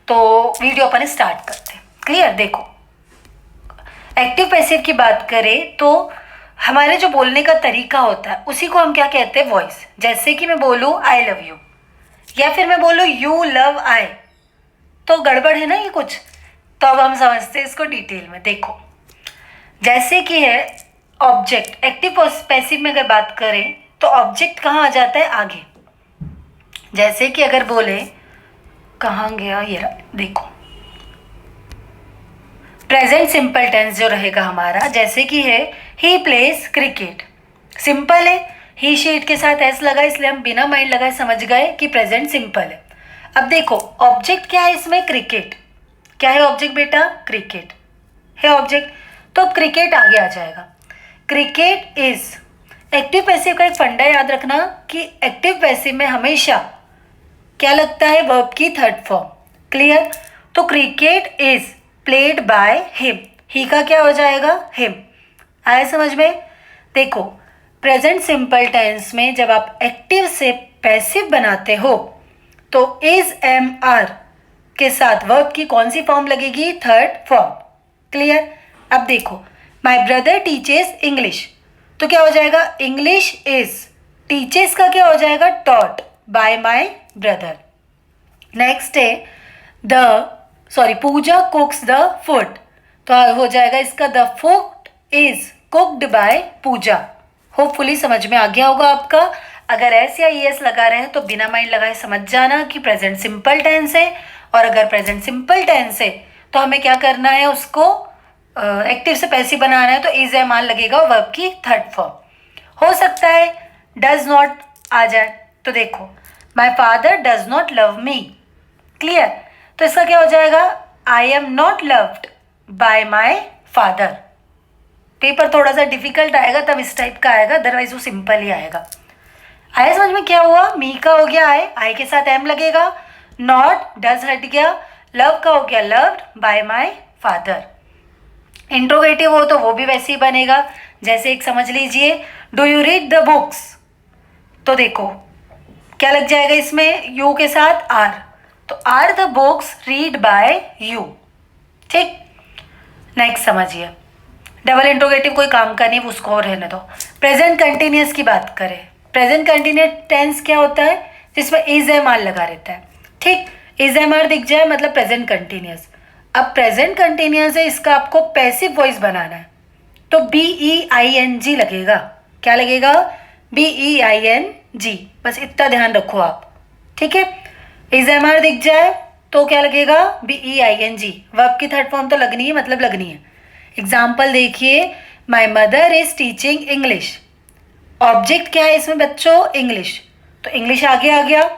तो वीडियो अपन स्टार्ट करते हैं। क्लियर? देखो, एक्टिव पैसिव की बात करें तो हमारे जो बोलने का तरीका होता है उसी को हम क्या कहते हैं? वॉइस। जैसे कि मैं बोलूँ आई लव यू या फिर मैं बोलूँ यू लव आई, तो गड़बड़ है ना ये कुछ। तो अब हम समझते हैं इसको डिटेल में। देखो, जैसे कि है ऑब्जेक्ट, एक्टिव पैसिव में अगर बात करें तो ऑब्जेक्ट कहाँ आ जाता है? आगे। जैसे कि अगर बोले, कहाँ गया ये रहा, देखो प्रेजेंट सिंपल टेंस जो रहेगा हमारा, जैसे कि है ही प्लेज क्रिकेट। सिंपल है, ही शीट के साथ एस लगा इसलिए हम बिना माइंड लगाए समझ गए कि प्रेजेंट सिंपल है। अब देखो ऑब्जेक्ट क्या है इसमें? क्रिकेट। क्या है ऑब्जेक्ट बेटा? क्रिकेट है ऑब्जेक्ट। तो अब क्रिकेट आगे आ जाएगा। Cricket is. एक्टिव पैसिव का एक फंडा याद रखना कि एक्टिव पैसिव में हमेशा क्या लगता है? वर्ब की थर्ड फॉर्म। क्लियर? तो cricket is played by him. He का क्या हो जाएगा? हिम। आया समझ में? देखो, प्रेजेंट सिंपल टेंस में जब आप एक्टिव से पैसिव बनाते हो तो इज एम आर के साथ वर्ब की कौन सी फॉर्म लगेगी? Third form. क्लियर? अब देखो, माई ब्रदर टीचेस इंग्लिश, तो क्या हो जाएगा? English is. टीचेस का क्या हो जाएगा? Taught by my brother. Next है पूजा कुक्स द फूड, तो हो जाएगा इसका the food is cooked by Puja. Hopefully समझ में आ गया होगा आपका। अगर एस या ईएस लगा रहे हैं तो बिना माइंड लगाए समझ जाना कि प्रेजेंट सिंपल टेंस है, और अगर प्रेजेंट सिंपल टेंस है तो हमें क्या करना है? उसको एक्टिव से पैसिव बनाना है, तो इज एम आर लगेगा वर्ब की थर्ड फॉर्म। हो सकता है डज नॉट आ जाए, तो देखो my father does not love me. Clear? तो इसका क्या हो जाएगा? आई am not loved by my father. Paper थोड़ा सा डिफिकल्ट आएगा तब इस टाइप का आएगा, अदरवाइज वो सिंपल ही आएगा। आया समझ में? क्या हुआ? मी का हो गया आई के साथ एम लगेगा, नॉट डज हट गया, लव का हो गया loved by my father. Interrogative हो तो वो भी वैसे ही बनेगा। जैसे एक समझ लीजिए, do you read the books, तो देखो क्या लग जाएगा इसमें? यू के साथ आर, तो are the books read by you. ठीक, नेक्स्ट समझिए। डबल इंट्रोगेटिव कोई काम का नहीं, उसको रहने दो। प्रेजेंट कंटिन्यूस की बात करें, प्रेजेंट कंटिन्यूस टेंस क्या होता है? जिसमें इज एम आर लगा रहता है। ठीक, इज एम आर दिख जाए मतलब प्रेजेंट कंटिन्यूस। अब प्रेजेंट कंटिन्यूस है, इसका आपको पैसिव वॉइस बनाना है, तो BEING लगेगा। क्या लगेगा? BEING। बस इतना ध्यान रखो आप। ठीक है, इज एम आर दिख जाए तो क्या लगेगा? BEING। वर्ब की थर्ड फॉर्म तो लगनी है, मतलब लगनी है। एग्जाम्पल देखिए, my mother is teaching English. Object क्या है इसमें बच्चों? इंग्लिश, तो इंग्लिश आगे आ गया।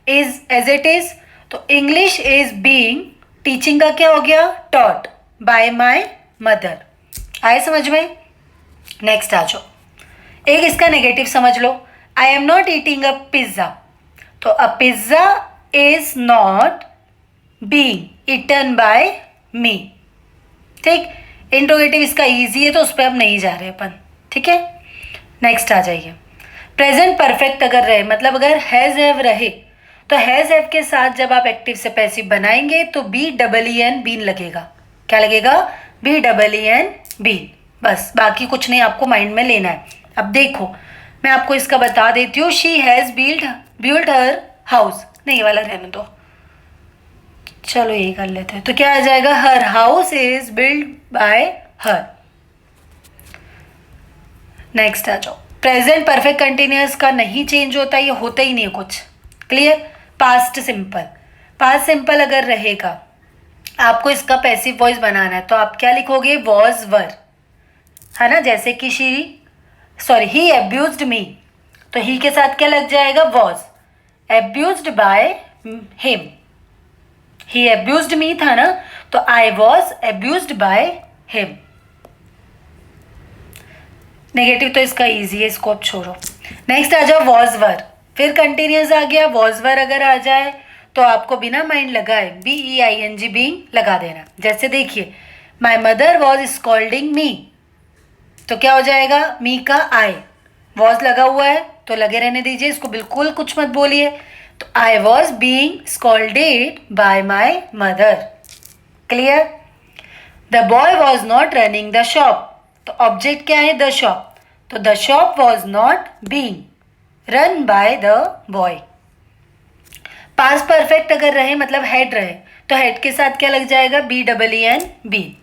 इज एज इट इज, तो इंग्लिश इज बीइंग, टीचिंग का क्या हो गया? Taught by my mother. आए समझ में? नेक्स्ट आ जाओ, एक इसका नेगेटिव समझ लो। I am not eating a pizza, तो a pizza is not being eaten by me. ठीक, इंट्रोगेटिव इसका इजी है तो उस पर अब नहीं जा रहे अपन। ठीक है, नेक्स्ट आ जाइए। प्रेजेंट परफेक्ट अगर रहे, मतलब अगर हैज हैव रहे, तो हैज हैव के साथ जब आप एक्टिव से पैसिव बनाएंगे तो BEEN बीन लगेगा। क्या लगेगा? BEEN been. बस, बाकी कुछ नहीं आपको माइंड में लेना है। अब देखो मैं आपको इसका बता देती हूँ। She has build her house, नहीं वाला रहने दो, चलो यही कर लेते हैं। तो क्या आ जाएगा? Her house is build by her. Next आ जाओ। प्रेजेंट परफेक्ट कंटिन्यूअस का नहीं चेंज होता, ये होता ही नहीं है कुछ। Clear? Past simple, past simple अगर रहेगा आपको इसका पैसिव वॉइस बनाना है तो आप क्या लिखोगे? वॉज वर, है ना। जैसे कि ही अब्यूज्ड मी, तो ही के साथ क्या लग जाएगा? Was. Abused by him, he abused me था ना, तो I was abused by him. Negative तो इसका इजी है, इसको अब छोड़ो। नेक्स्ट आ जाओ वॉज वर, फिर कंटिन्यूस आ गया। वॉज वर अगर आ जाए तो आपको बिना माइंड लगाए BEING बीइंग लगा देना। जैसे देखिए, माई मदर वॉज स्कॉल्डिंग मी, तो क्या हो जाएगा? मी का आई, वॉज लगा हुआ है तो लगे रहने दीजिए, इसको बिल्कुल कुछ मत बोलिए। तो I was being scolded bye my mother. Clear. The boy was not running the shop, तो ऑब्जेक्ट क्या है? द शॉप, तो the shop was not being run by the boy. Past perfect अगर रहे मतलब हेड रहे तो हेड के साथ क्या लग जाएगा? BEEN been.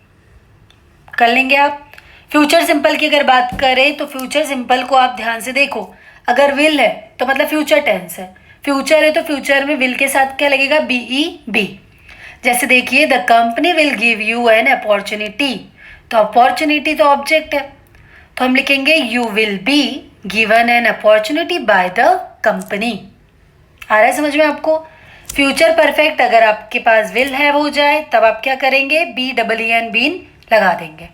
कर लेंगे आप। फ्यूचर सिंपल की अगर बात करें तो फ्यूचर सिंपल को आप ध्यान से देखो, अगर विल है तो मतलब फ्यूचर टेंस है, फ्यूचर है तो फ्यूचर में विल के साथ क्या लगेगा? BEB। जैसे देखिए, the company will give you an opportunity, तो अपॉर्चुनिटी तो ऑब्जेक्ट है, तो हम लिखेंगे you will be given an opportunity by the company. आ रहा है समझ में आपको? फ्यूचर परफेक्ट अगर आपके पास विल है हो जाए तब आप क्या करेंगे? BEEN बीन लगा देंगे।